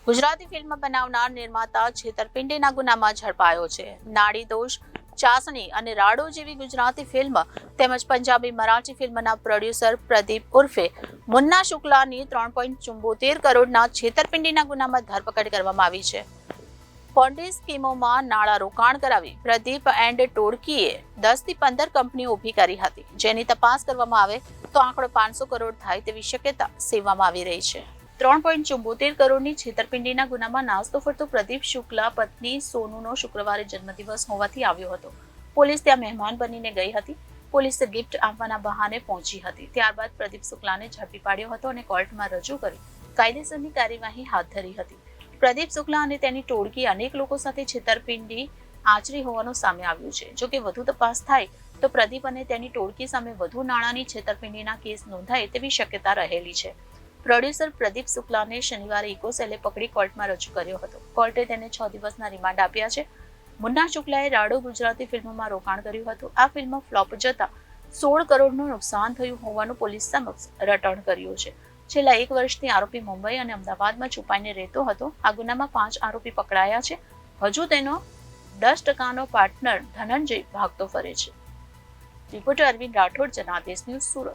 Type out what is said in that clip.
Gujarati film બનાવનાર નિર્માતા છેતરપિંડીના ગુનામાં ઝડપાયો છે. નાડી દોષ, ચાસણી અને રાડો જેવી ગુજરાતી ફિલ્મ તેમજ પંજાબી મરાઠી ફિલ્મના પ્રોડ્યુસર પ્રદીપ ઉર્ફે મુન્ના શુક્લાની 3.74 કરોડના છેતરપિંડીના ગુનામાં ધરપકડ કરવામાં આવી છે. પોન્ડી સ્કીમોમાં નાણાં રોકાણ કરાવી પ્રદીપ એન્ડ ટોળકીએ 10 થી 15 કંપનીઓ ઊભી કરી હતી, જેની તપાસ કરવામાં આવે તો આંકડો 500 કરોડ થાય તેવી શક્યતા સેવવામાં આવી રહી છે. 3.74 કરોડની છેતરપિંડીના ગુનામાં નાસ્તો ફરતો પ્રદીપ શુક્લા પત્ની સોનુનો શુક્રવારે જન્મદિવસ હોવાથી આવ્યો હતો. પોલીસ ત્યાં મહેમાન બનીને ગઈ હતી. પોલીસે ગિફ્ટ આપવાના બહાને પહોંચી હતી. ત્યારબાદ પ્રદીપ શુક્લાને ઝડપી પાડ્યો હતો અને કોર્ટમાં રજૂ કરી કાયદેસરની કાર્યવાહી હાથ ધરી હતી. પ્રદીપ શુક્લા અને તેની ટોળકી અનેક લોકો સાથે છેતરપિંડી આચરી હોવાનું સામે આવ્યું છે. જો કે વધુ તપાસ થાય તો પ્રદીપ અને તેની ટોળકી સામે વધુ નાણાંની છેતરપિંડીના કેસ નોંધાય તેવી શક્યતા રહેલી છે. પ્રોડ્યુસર પ્રદીપ શુક્લાને શનિવારે ઇકો સેલે પકડી કોર્ટમાં રજૂ કર્યો હતો. કોર્ટે તેને 6 દિવસના રિમાન્ડ આપ્યા છે. મુન્ના શુક્લાએ રાડો ગુજરાતી ફિલ્મમાં રોકાણ કર્યું હતું. આ ફિલ્મ ફ્લોપ જતા 16 કરોડનું નુકસાન થયું હોવાનું પોલીસ સમક્ષ રટણ કર્યું છે. છેલ્લા 1 વર્ષથી આરોપી મુંબઈ અને અમદાવાદમાં છુપાઈને રહેતો હતો. આ ગુનામાં 5 આરોપી પકડાયા છે. હજુ તેનો 10% પાર્ટનર ધનંજય ભાગતો ફરે છે. Reporter Arvind Rathod, Janadesh news, Surat.